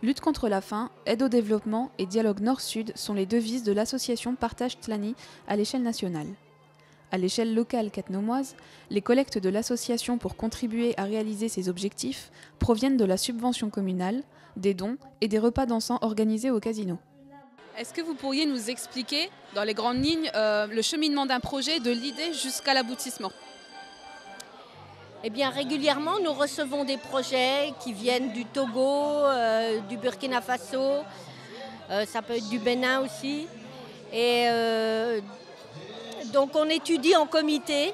Lutte contre la faim, aide au développement et dialogue nord-sud sont les devises de l'association Partage Tlani à l'échelle nationale. À l'échelle locale catnomoise, les collectes de l'association pour contribuer à réaliser ces objectifs proviennent de la subvention communale, des dons et des repas dansants organisés au casino. Est-ce que vous pourriez nous expliquer, dans les grandes lignes, le cheminement d'un projet de l'idée jusqu'à l'aboutissement? Eh bien, régulièrement, nous recevons des projets qui viennent du Togo, du Burkina Faso, ça peut être du Bénin aussi. Et donc, on étudie en comité,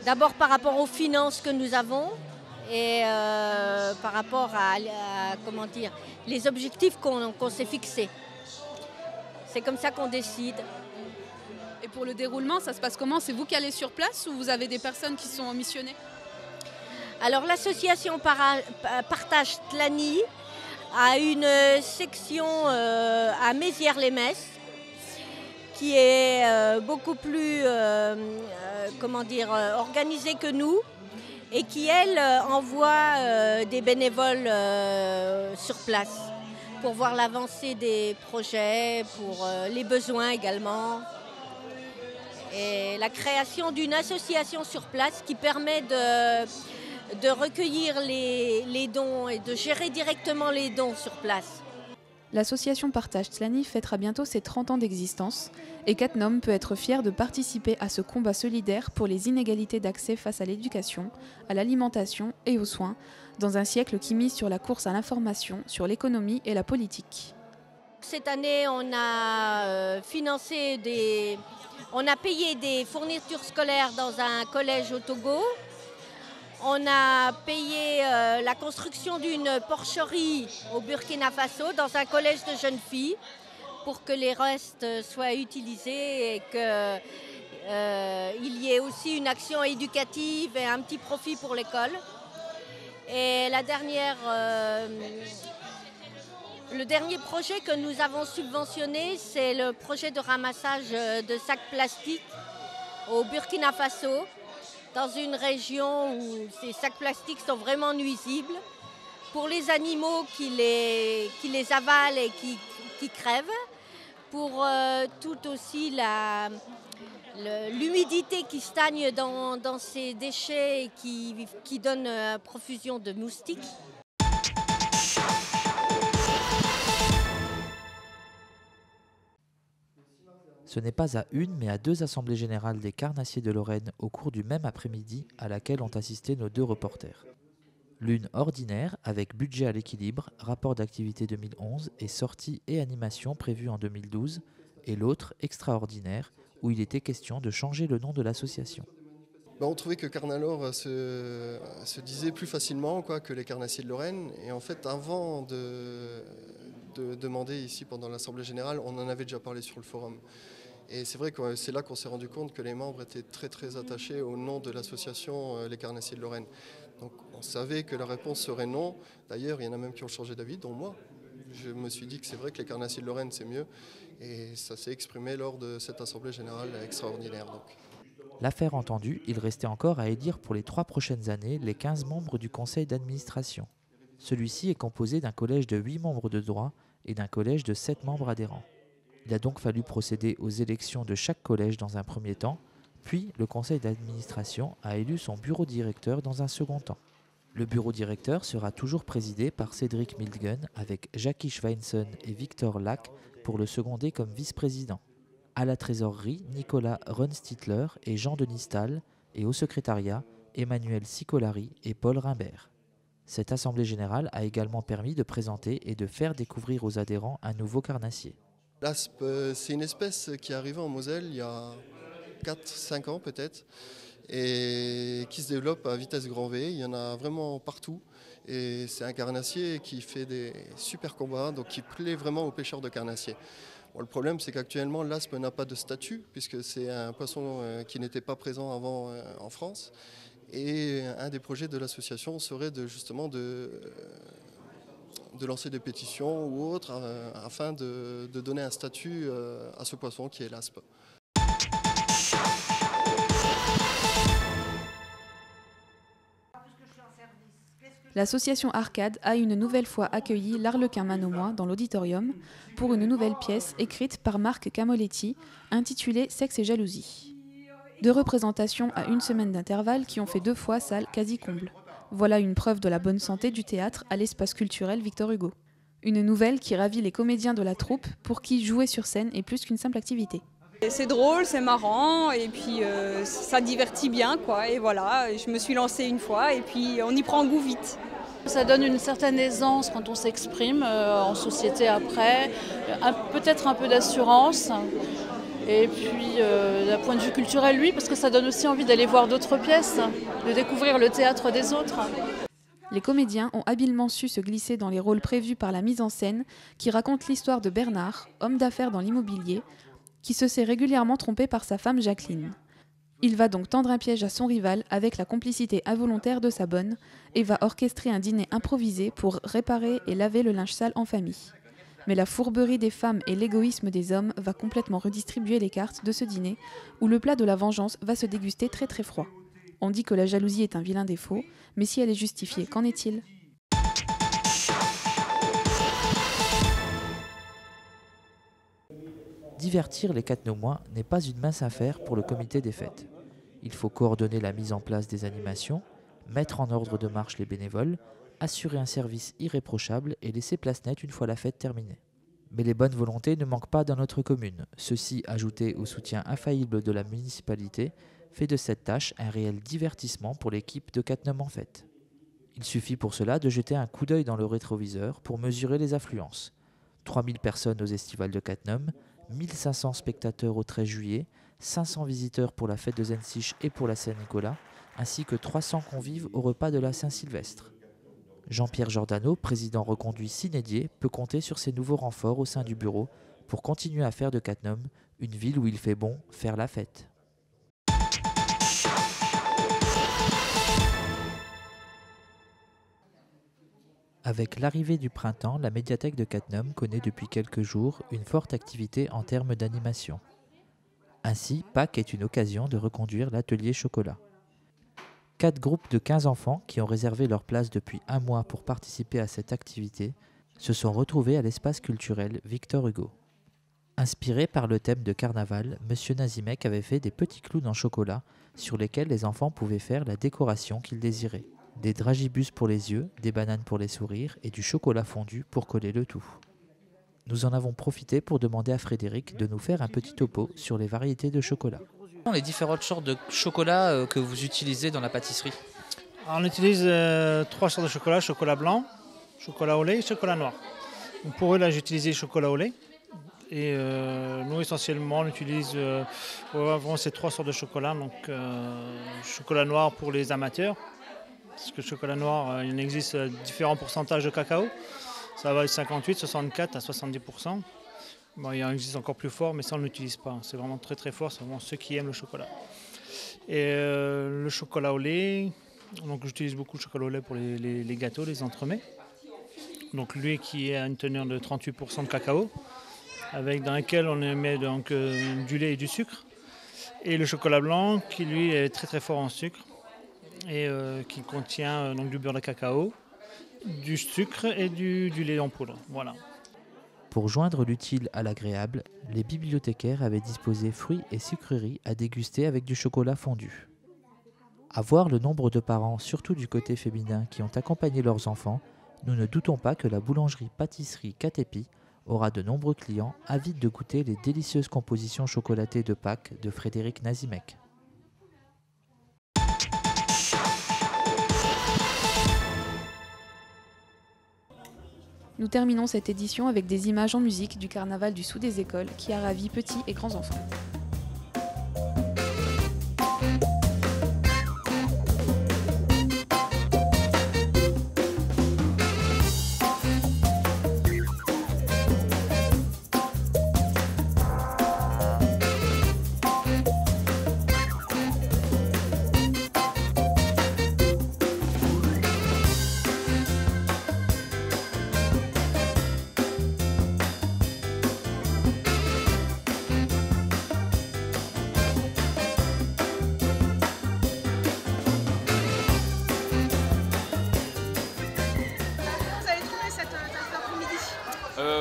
d'abord par rapport aux finances que nous avons et par rapport comment dire, les objectifs qu'on s'est fixés. C'est comme ça qu'on décide. Et pour le déroulement, ça se passe comment? C'est vous qui allez sur place ou vous avez des personnes qui sont missionnées? Alors l'association Partage Tlani a une section à Mézières-les-Messes qui est beaucoup plus organisée que nous et qui, elle, envoie des bénévoles sur place pour voir l'avancée des projets, pour les besoins également. Et la création d'une association sur place qui permet de recueillir les dons et de gérer directement les dons sur place. L'association Partage Tlani fêtera bientôt ses 30 ans d'existence et Catnom peut être fier de participer à ce combat solidaire pour les inégalités d'accès face à l'éducation, à l'alimentation et aux soins, dans un siècle qui mise sur la course à l'information, sur l'économie et la politique. Cette année, on a on a payé des fournitures scolaires dans un collège au Togo. On a payé la construction d'une porcherie au Burkina Faso dans un collège de jeunes filles pour que les restes soient utilisés et qu'il y ait aussi une action éducative et un petit profit pour l'école. Et le dernier projet que nous avons subventionné, c'est le projet de ramassage de sacs plastiques au Burkina Faso, dans une région où ces sacs plastiques sont vraiment nuisibles pour les animaux qui les avalent et qui crèvent, pour tout aussi l'humidité qui stagne dans ces déchets et qui donne profusion de moustiques. Ce n'est pas à une, mais à deux assemblées générales des carnassiers de Lorraine au cours du même après-midi à laquelle ont assisté nos deux reporters. L'une ordinaire, avec budget à l'équilibre, rapport d'activité 2011 et sortie et animation prévues en 2012, et l'autre extraordinaire, où il était question de changer le nom de l'association. On trouvait que Carnalore se disait plus facilement que les carnassiers de Lorraine. Et en fait, avant de demander ici pendant l'Assemblée Générale, on en avait déjà parlé sur le forum. Et c'est vrai que c'est là qu'on s'est rendu compte que les membres étaient très très attachés au nom de l'association Les Carnassiers de Lorraine. Donc on savait que la réponse serait non. D'ailleurs, il y en a même qui ont changé d'avis, dont moi. Je me suis dit que c'est vrai que les Carnassiers de Lorraine c'est mieux. Et ça s'est exprimé lors de cette Assemblée Générale extraordinaire. L'affaire entendue, il restait encore à élire pour les 3 prochaines années les 15 membres du conseil d'administration. Celui-ci est composé d'un collège de 8 membres de droit et d'un collège de 7 membres adhérents. Il a donc fallu procéder aux élections de chaque collège dans un premier temps, puis le conseil d'administration a élu son bureau directeur dans un second temps. Le bureau directeur sera toujours présidé par Cédric Milgren avec Jackie Schweinson et Victor Lack pour le seconder comme vice-président. À la trésorerie, Nicolas Runstitler et Jean-Denis Stahl, et au secrétariat, Emmanuel Sicolari et Paul Rimbert. Cette assemblée générale a également permis de présenter et de faire découvrir aux adhérents un nouveau carnassier. L'aspe, c'est une espèce qui est arrivée en Moselle il y a 4-5 ans peut-être et qui se développe à vitesse grand V. Il y en a vraiment partout et c'est un carnassier qui fait des super combats, donc qui plaît vraiment aux pêcheurs de carnassiers. Bon, le problème c'est qu'actuellement l'aspe n'a pas de statut puisque c'est un poisson qui n'était pas présent avant en France. Et un des projets de l'association serait justement de lancer des pétitions ou autres afin de donner un statut à ce poisson qui est l'aspe. L'association Arcade a une nouvelle fois accueilli l'Arlequin Manomois dans l'auditorium pour une nouvelle pièce écrite par Marc Camoletti intitulée Sexe et jalousie. 2 représentations à 1 semaine d'intervalle qui ont fait 2 fois salle quasi comble. Voilà une preuve de la bonne santé du théâtre à l'espace culturel Victor Hugo. Une nouvelle qui ravit les comédiens de la troupe pour qui jouer sur scène est plus qu'une simple activité. C'est drôle, c'est marrant et puis ça divertit bien quoi. Et voilà, je me suis lancée une fois et puis on y prend goût vite. Ça donne une certaine aisance quand on s'exprime en société après, peut-être un peu d'assurance. Et puis d'un point de vue culturel, oui, parce que ça donne aussi envie d'aller voir d'autres pièces, de découvrir le théâtre des autres. Les comédiens ont habilement su se glisser dans les rôles prévus par la mise en scène qui raconte l'histoire de Bernard, homme d'affaires dans l'immobilier, qui se sait régulièrement trompé par sa femme Jacqueline. Il va donc tendre un piège à son rival avec la complicité involontaire de sa bonne et va orchestrer un dîner improvisé pour réparer et laver le linge sale en famille. Mais la fourberie des femmes et l'égoïsme des hommes va complètement redistribuer les cartes de ce dîner où le plat de la vengeance va se déguster très très froid. On dit que la jalousie est un vilain défaut, mais si elle est justifiée, qu'en est-il ? Divertir les Catenomois n'est pas une mince affaire pour le comité des fêtes. Il faut coordonner la mise en place des animations, mettre en ordre de marche les bénévoles, assurer un service irréprochable et laisser place nette une fois la fête terminée. Mais les bonnes volontés ne manquent pas dans notre commune. Ceci, ajouté au soutien infaillible de la municipalité, fait de cette tâche un réel divertissement pour l'équipe de Cattenom en fête. Il suffit pour cela de jeter un coup d'œil dans le rétroviseur pour mesurer les affluences. 3000 personnes aux estivales de Cattenom, 1500 spectateurs au 13 juillet, 500 visiteurs pour la fête de Zensich et pour la Saint-Nicolas, ainsi que 300 convives au repas de la Saint-Sylvestre. Jean-Pierre Giordano, président reconduit s'inédié, peut compter sur ses nouveaux renforts au sein du bureau pour continuer à faire de Cattenom une ville où il fait bon faire la fête. Avec l'arrivée du printemps, la médiathèque de Cattenom connaît depuis quelques jours une forte activité en termes d'animation. Ainsi, Pâques est une occasion de reconduire l'atelier chocolat. 4 groupes de 15 enfants qui ont réservé leur place depuis 1 mois pour participer à cette activité se sont retrouvés à l'espace culturel Victor Hugo. Inspiré par le thème de carnaval, M. Nazimek avait fait des petits clowns en chocolat sur lesquels les enfants pouvaient faire la décoration qu'ils désiraient. Des dragibus pour les yeux, des bananes pour les sourires et du chocolat fondu pour coller le tout. Nous en avons profité pour demander à Frédéric de nous faire un petit topo sur les variétés de chocolat. Les différentes sortes de chocolat que vous utilisez dans la pâtisserie. On utilise 3 sortes de chocolat, chocolat blanc, chocolat au lait et chocolat noir. Donc pour eux, là, j'ai utilisé chocolat au lait. Et nous, essentiellement, on utilise vraiment ces 3 sortes de chocolat. Donc chocolat noir pour les amateurs. Parce que le chocolat noir, il existe différents pourcentages de cacao. Ça va de 58, 64 à 70%. Bon, il en existe encore plus fort, mais ça on ne l'utilise pas. C'est vraiment très très fort, c'est vraiment ceux qui aiment le chocolat. Et le chocolat au lait, donc j'utilise beaucoup le chocolat au lait pour les gâteaux, les entremets. Donc lui qui a une teneur de 38% de cacao, dans lequel on met donc, du lait et du sucre. Et le chocolat blanc qui lui est très très fort en sucre et qui contient donc du beurre de cacao, du sucre et du lait en poudre. Voilà. Pour joindre l'utile à l'agréable, les bibliothécaires avaient disposé fruits et sucreries à déguster avec du chocolat fondu. À voir le nombre de parents, surtout du côté féminin, qui ont accompagné leurs enfants, nous ne doutons pas que la boulangerie-pâtisserie Catépi aura de nombreux clients avides de goûter les délicieuses compositions chocolatées de Pâques de Frédéric Nazimek. Nous terminons cette édition avec des images en musique du carnaval du Sous des Écoles qui a ravi petits et grands enfants.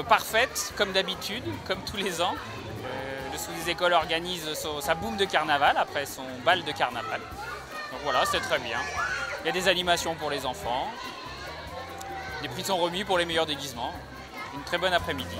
parfaite, comme d'habitude, comme tous les ans. Le Sous des Écoles organise sa boum de carnaval, après son bal de carnaval. Donc voilà, c'est très bien. Il y a des animations pour les enfants. Les prix sont remis pour les meilleurs déguisements. Une très bonne après-midi.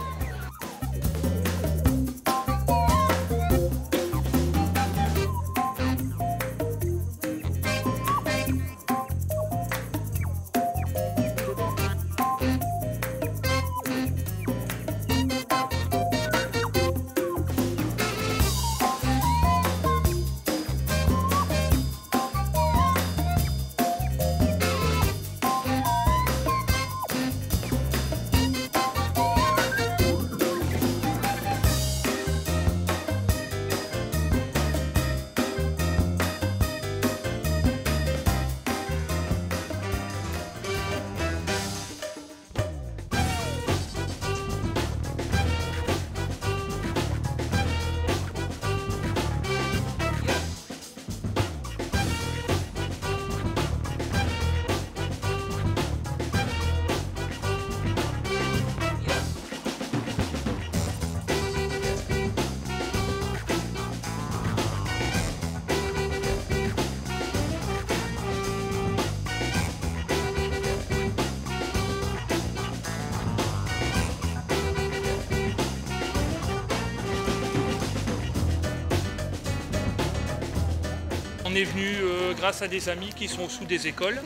On est venu grâce à des amis qui sont au Sous des Écoles.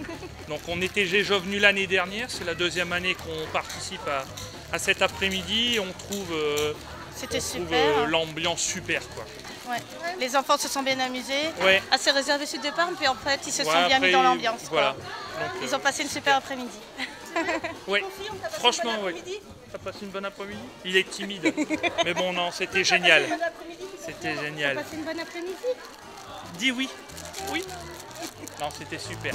Donc on était déjà venu l'année dernière, c'est la deuxième année qu'on participe à cet après-midi. On trouve, l'ambiance super, quoi. Ouais. Les enfants se sont bien amusés, ouais. Assez réservés au départ, puis en fait ils se sont bien mis dans l'ambiance. Voilà. Donc, ils ont passé une super après-midi. Oui, franchement, oui. T'as passé une bonne après-midi? Il est timide. Mais bon, non, c'était génial. C'était génial. T'as passé une bonne après-midi? Dis oui. Oui. Non, c'était super.